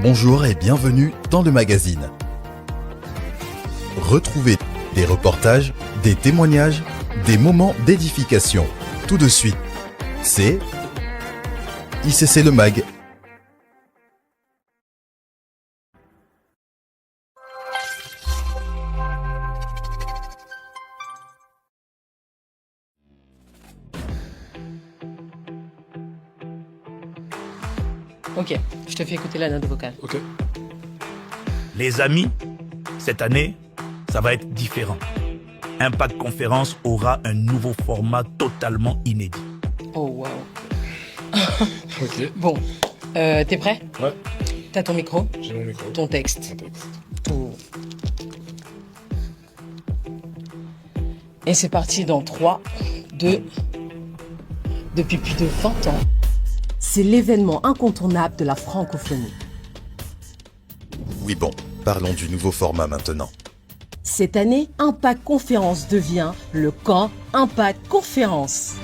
Bonjour et bienvenue dans le magazine. Retrouvez des reportages, des témoignages, des moments d'édification. Tout de suite, c'est ICC Le Mag. Ok, je te fais écouter la note vocale. Ok. Les amis, cette année, ça va être différent. Impact Conférence aura un nouveau format totalement inédit. Oh wow. Ok. Bon, t'es prêt? Ouais, T'as ton micro, j'ai mon micro. ton texte, Mon texte. tout. Et c'est parti dans 3, 2... Depuis plus de 20 ans, c'est l'événement incontournable de la francophonie. Oui bon, parlons du nouveau format maintenant. Cette année, Impact Conférence devient le camp Impact Conférence.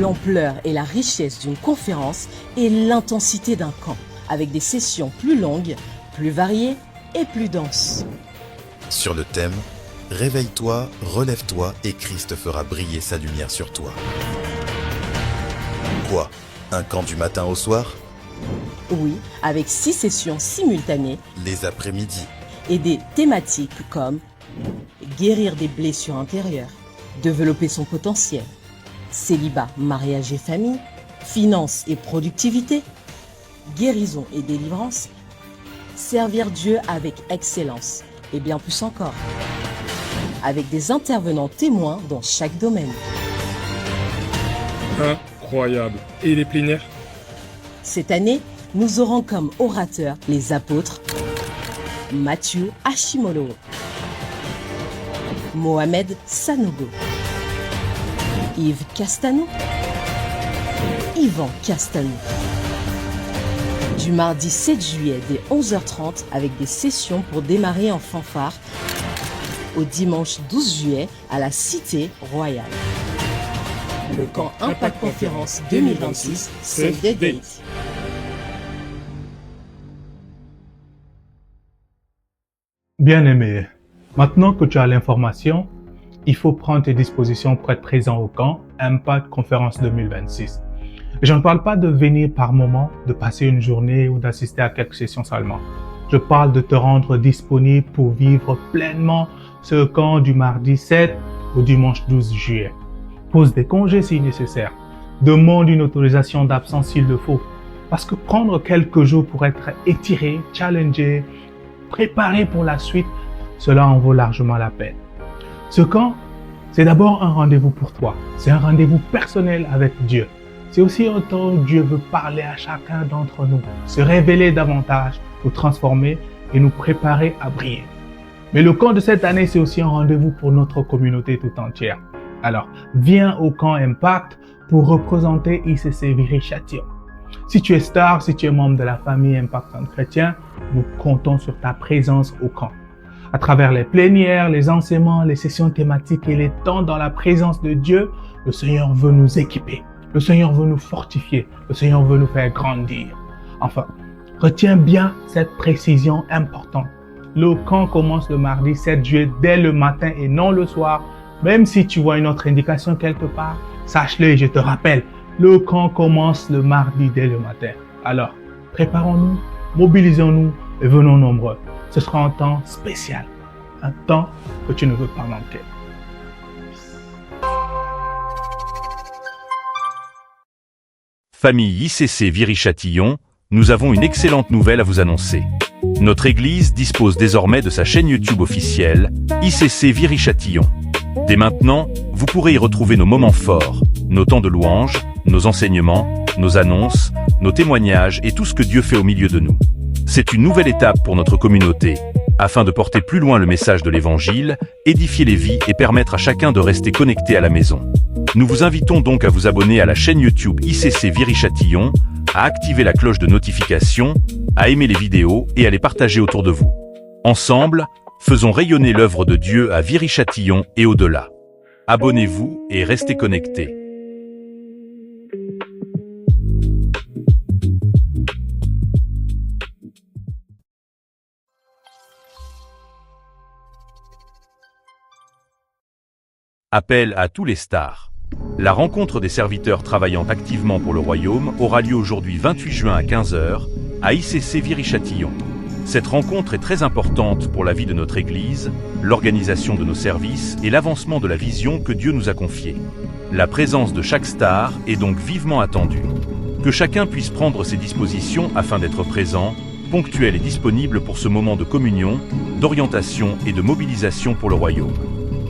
L'ampleur et la richesse d'une conférence et l'intensité d'un camp, avec des sessions plus longues, plus variées et plus denses. Sur le thème « Réveille-toi, relève-toi et Christ fera briller sa lumière sur toi ». Quoi? Un camp du matin au soir? Oui, avec 6 sessions simultanées Les après-midi? et des thématiques comme guérir des blessures intérieures, développer son potentiel, célibat, mariage et famille, finances et productivité, guérison et délivrance, servir Dieu avec excellence et bien plus encore, avec des intervenants témoins dans chaque domaine. Incroyable. Et les plénières? Cette année, nous aurons comme orateurs les apôtres Mathieu Hashimolo, Mohamed Sanogo, Yves Castano, Yvan Castano. Du mardi 7 juillet dès 11h30 avec des sessions pour démarrer en fanfare au dimanche 12 juillet à la Cité Royale. Le camp Impact Conférence 2026, save the date. Bien-aimé, maintenant que tu as l'information, il faut prendre tes dispositions pour être présent au camp Impact Conférence 2026. Je ne parle pas de venir par moment, de passer une journée ou d'assister à quelques sessions seulement. Je parle de te rendre disponible pour vivre pleinement ce camp du mardi 7 au dimanche 12 juillet. Pose des congés si nécessaire. Demande une autorisation d'absence s'il le faut. Parce que prendre quelques jours pour être étiré, challengé, préparé pour la suite, cela en vaut largement la peine. Ce camp, c'est d'abord un rendez-vous pour toi. C'est un rendez-vous personnel avec Dieu. C'est aussi un temps où Dieu veut parler à chacun d'entre nous, se révéler davantage, nous transformer et nous préparer à briller. Mais le camp de cette année, c'est aussi un rendez-vous pour notre communauté tout entière. Alors, viens au camp Impact pour représenter ICC Viry-Châtillon. Si tu es star, si tu es membre de la famille Impact Centre Chrétien, nous comptons sur ta présence au camp. À travers les plénières, les enseignements, les sessions thématiques et les temps dans la présence de Dieu, le Seigneur veut nous équiper. Le Seigneur veut nous fortifier. Le Seigneur veut nous faire grandir. Enfin, retiens bien cette précision importante. Le camp commence le mardi 7 juillet dès le matin et non le soir. Même si tu vois une autre indication quelque part, sache-le et je te rappelle, le camp commence le mardi dès le matin. Alors, préparons-nous, mobilisons-nous et venons nombreux. Ce sera un temps spécial, un temps que tu ne veux pas manquer. Famille ICC Viry-Châtillon, nous avons une excellente nouvelle à vous annoncer. Notre église dispose désormais de sa chaîne YouTube officielle, ICC Viry-Châtillon. Dès maintenant, vous pourrez y retrouver nos moments forts, nos temps de louange, nos enseignements, nos annonces, nos témoignages et tout ce que Dieu fait au milieu de nous. C'est une nouvelle étape pour notre communauté, afin de porter plus loin le message de l'Évangile, édifier les vies et permettre à chacun de rester connecté à la maison. Nous vous invitons donc à vous abonner à la chaîne YouTube ICC Viry-Châtillon, à activer la cloche de notification, à aimer les vidéos et à les partager autour de vous. Ensemble, faisons rayonner l'œuvre de Dieu à Viry-Châtillon et au-delà. Abonnez-vous et restez connectés. Appel à tous les stars. La rencontre des serviteurs travaillant activement pour le royaume aura lieu aujourd'hui 28 juin à 15h à ICC Viry-Châtillon. Cette rencontre est très importante pour la vie de notre Église, l'organisation de nos services et l'avancement de la vision que Dieu nous a confiée. La présence de chaque star est donc vivement attendue. Que chacun puisse prendre ses dispositions afin d'être présent, ponctuel et disponible pour ce moment de communion, d'orientation et de mobilisation pour le royaume.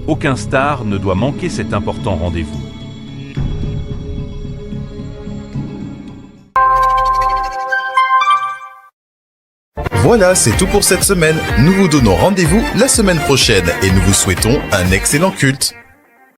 Aucun star ne doit manquer cet important rendez-vous. Voilà, c'est tout pour cette semaine. Nous vous donnons rendez-vous la semaine prochaine et nous vous souhaitons un excellent culte.